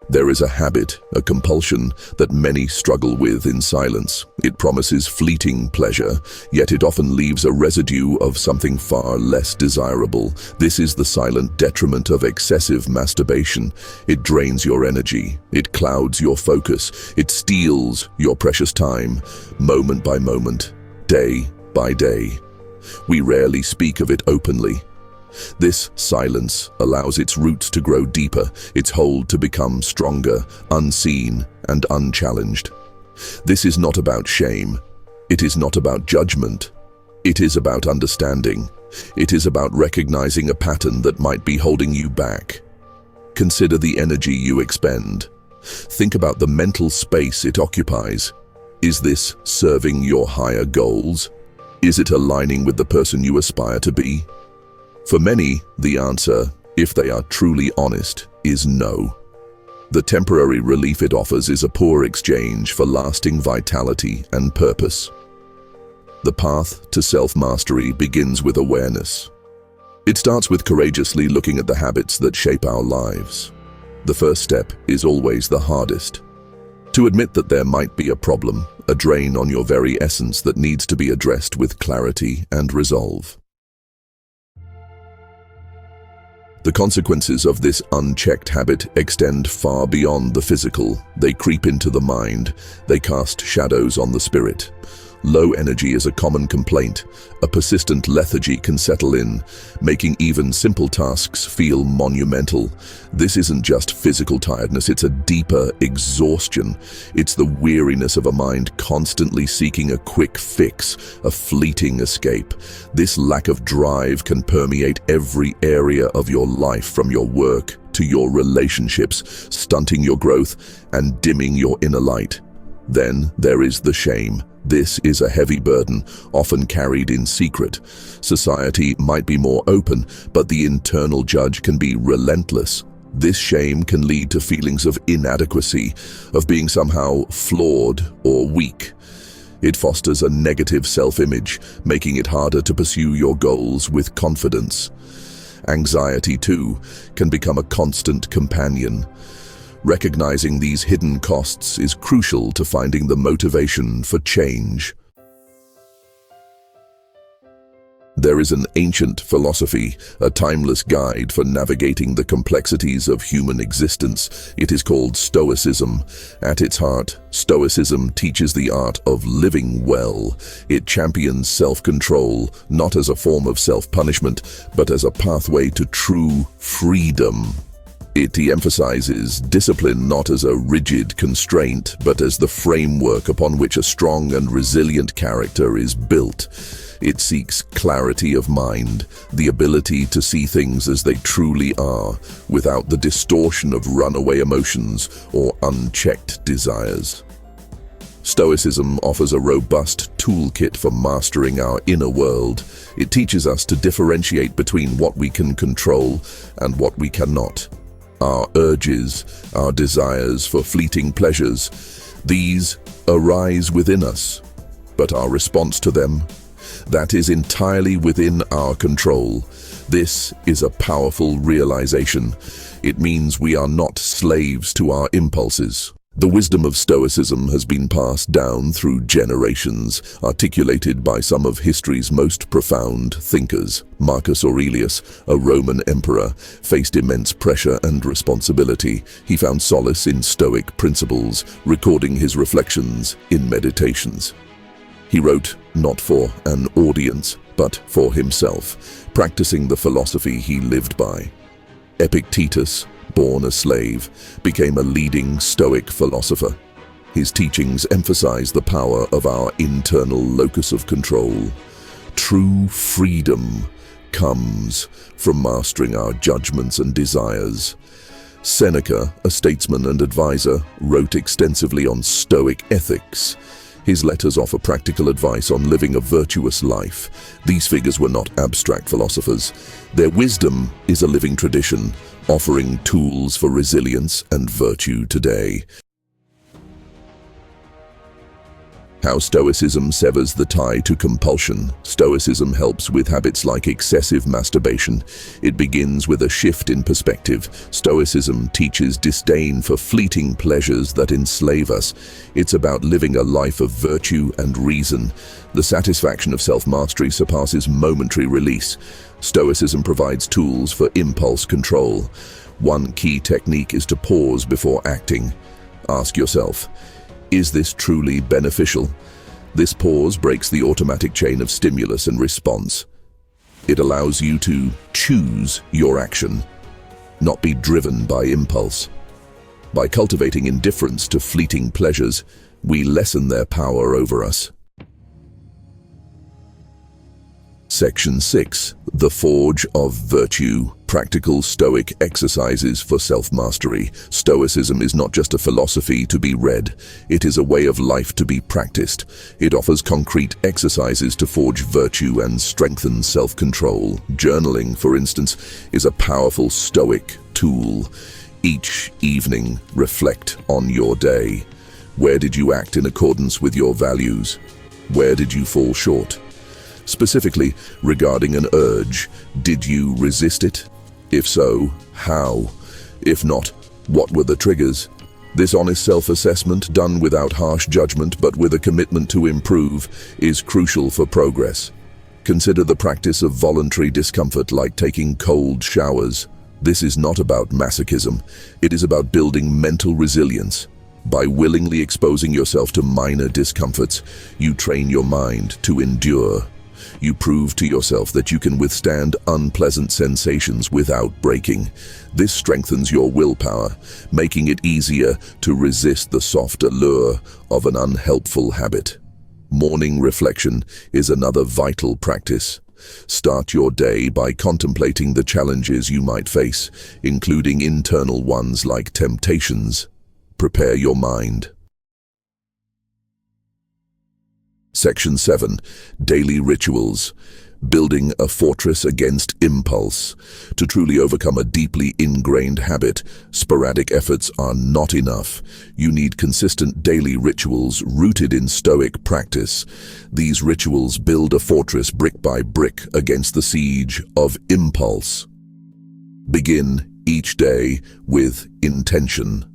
There is a habit, a compulsion, that many struggle with in silence. It promises fleeting pleasure, yet it often leaves a residue of something far less desirable. This is the silent detriment of excessive masturbation. It drains your energy, it clouds your focus, it steals your precious time, moment by moment, day by day. We rarely speak of it openly. This silence allows its roots to grow deeper, its hold to become stronger, unseen and unchallenged. This is not about shame. It is not about judgment. It is about understanding. It is about recognizing a pattern that might be holding you back. Consider the energy you expend. Think about the mental space it occupies. Is this serving your higher goals? Is it aligning with the person you aspire to be? For many, the answer, if they are truly honest, is no. The temporary relief it offers is a poor exchange for lasting vitality and purpose. The path to self-mastery begins with awareness. It starts with courageously looking at the habits that shape our lives. The first step is always the hardest. To admit that there might be a problem, a drain on your very essence that needs to be addressed with clarity and resolve. The consequences of this unchecked habit extend far beyond the physical. They creep into the mind. They cast shadows on the spirit. Low energy is a common complaint. A persistent lethargy can settle in, making even simple tasks feel monumental. This isn't just physical tiredness, it's a deeper exhaustion. It's the weariness of a mind constantly seeking a quick fix, a fleeting escape. This lack of drive can permeate every area of your life, from your work to your relationships, stunting your growth and dimming your inner light. Then there is the shame. This is a heavy burden, often carried in secret. Society might be more open, but the internal judge can be relentless. This shame can lead to feelings of inadequacy, of being somehow flawed or weak. It fosters a negative self-image, making it harder to pursue your goals with confidence. Anxiety, too, can become a constant companion. Recognizing these hidden costs is crucial to finding the motivation for change. There is an ancient philosophy, a timeless guide for navigating the complexities of human existence. It is called Stoicism. At its heart, Stoicism teaches the art of living well. It champions self-control, not as a form of self-punishment, but as a pathway to true freedom. It emphasizes discipline not as a rigid constraint, but as the framework upon which a strong and resilient character is built. It seeks clarity of mind, the ability to see things as they truly are, without the distortion of runaway emotions or unchecked desires. Stoicism offers a robust toolkit for mastering our inner world. It teaches us to differentiate between what we can control and what we cannot. Our urges, our desires for fleeting pleasures, these arise within us, but our response to them, that is entirely within our control. This is a powerful realization. It means we are not slaves to our impulses. The wisdom of Stoicism has been passed down through generations, articulated by some of history's most profound thinkers. Marcus Aurelius, a Roman emperor, faced immense pressure and responsibility. He found solace in Stoic principles, recording his reflections in meditations. He wrote not for an audience, but for himself, practicing the philosophy he lived by. Epictetus, born a slave, became a leading Stoic philosopher. His teachings emphasize the power of our internal locus of control. True freedom comes from mastering our judgments and desires. Seneca, a statesman and advisor, wrote extensively on Stoic ethics. His letters offer practical advice on living a virtuous life. These figures were not abstract philosophers. Their wisdom is a living tradition, offering tools for resilience and virtue today. How Stoicism severs the tie to compulsion. Stoicism helps with habits like excessive masturbation. It begins with a shift in perspective. Stoicism teaches disdain for fleeting pleasures that enslave us. It's about living a life of virtue and reason. The satisfaction of self-mastery surpasses momentary release. Stoicism provides tools for impulse control. One key technique is to pause before acting. Ask yourself, is this truly beneficial? This pause breaks the automatic chain of stimulus and response. It allows you to choose your action, not be driven by impulse. By cultivating indifference to fleeting pleasures, we lessen their power over us. Section 6. The Forge of Virtue. Practical Stoic exercises for self-mastery. Stoicism is not just a philosophy to be read, it is a way of life to be practiced. It offers concrete exercises to forge virtue and strengthen self-control. Journaling, for instance, is a powerful Stoic tool. Each evening, reflect on your day. Where did you act in accordance with your values? Where did you fall short? Specifically, regarding an urge, did you resist it? If so, how? If not, what were the triggers? This honest self-assessment, done without harsh judgment but with a commitment to improve, is crucial for progress. Consider the practice of voluntary discomfort like taking cold showers. This is not about masochism. It is about building mental resilience. By willingly exposing yourself to minor discomforts, you train your mind to endure. You prove to yourself that you can withstand unpleasant sensations without breaking. This strengthens your willpower, making it easier to resist the soft allure of an unhelpful habit. Morning reflection is another vital practice. Start your day by contemplating the challenges you might face, including internal ones like temptations. Prepare your mind. Section 7. Daily Rituals. Building a fortress against impulse. To truly overcome a deeply ingrained habit, sporadic efforts are not enough. You need consistent daily rituals rooted in Stoic practice. These rituals build a fortress brick by brick against the siege of impulse. Begin each day with intention.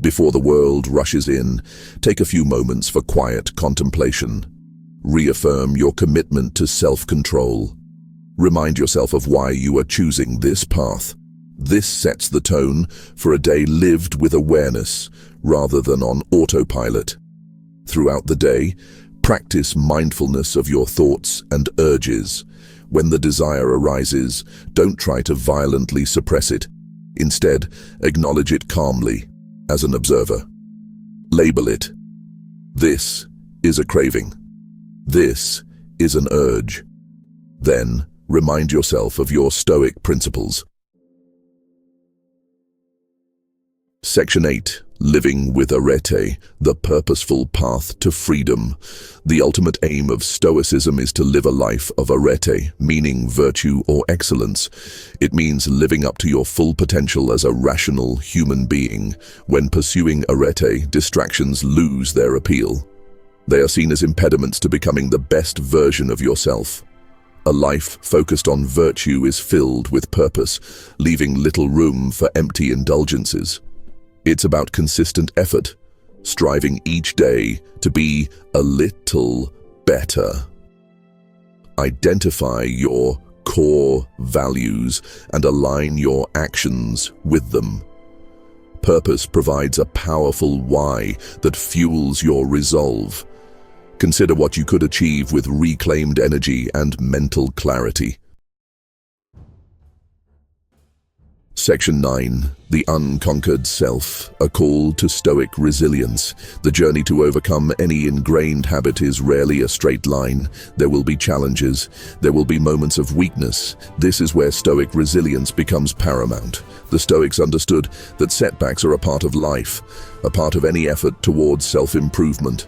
Before the world rushes in, take a few moments for quiet contemplation. Reaffirm your commitment to self-control. Remind yourself of why you are choosing this path. This sets the tone for a day lived with awareness rather than on autopilot. Throughout the day, practice mindfulness of your thoughts and urges. When the desire arises, don't try to violently suppress it. Instead, acknowledge it calmly. As an observer. Label it. This is a craving. This is an urge. Then, remind yourself of your Stoic principles. Section 8. Living with arete, the purposeful path to freedom. The ultimate aim of Stoicism is to live a life of arete, meaning virtue or excellence. It means living up to your full potential as a rational human being. When pursuing arete, distractions lose their appeal. They are seen as impediments to becoming the best version of yourself. A life focused on virtue is filled with purpose, leaving little room for empty indulgences. It's about consistent effort, striving each day to be a little better. Identify your core values and align your actions with them. Purpose provides a powerful why that fuels your resolve. Consider what you could achieve with reclaimed energy and mental clarity. Section 9. The Unconquered Self, a call to Stoic resilience. The journey to overcome any ingrained habit is rarely a straight line. There will be challenges. There will be moments of weakness. This is where Stoic resilience becomes paramount. The Stoics understood that setbacks are a part of life, a part of any effort towards self-improvement.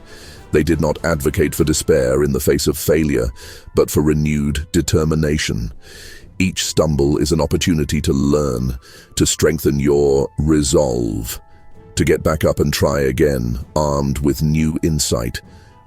They did not advocate for despair in the face of failure, but for renewed determination. Each stumble is an opportunity to learn, to strengthen your resolve, to get back up and try again, armed with new insight.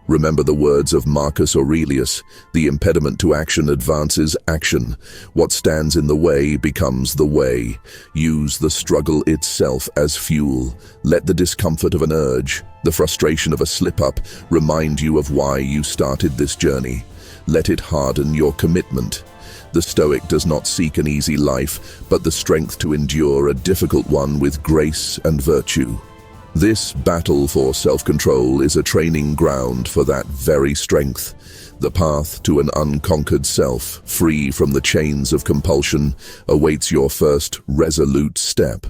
Remember the words of Marcus Aurelius, the impediment to action advances action. What stands in the way becomes the way. Use the struggle itself as fuel. Let the discomfort of an urge, the frustration of a slip-up, remind you of why you started this journey. Let it harden your commitment. The Stoic does not seek an easy life, but the strength to endure a difficult one with grace and virtue. This battle for self-control is a training ground for that very strength. The path to an unconquered self, free from the chains of compulsion, awaits your first resolute step.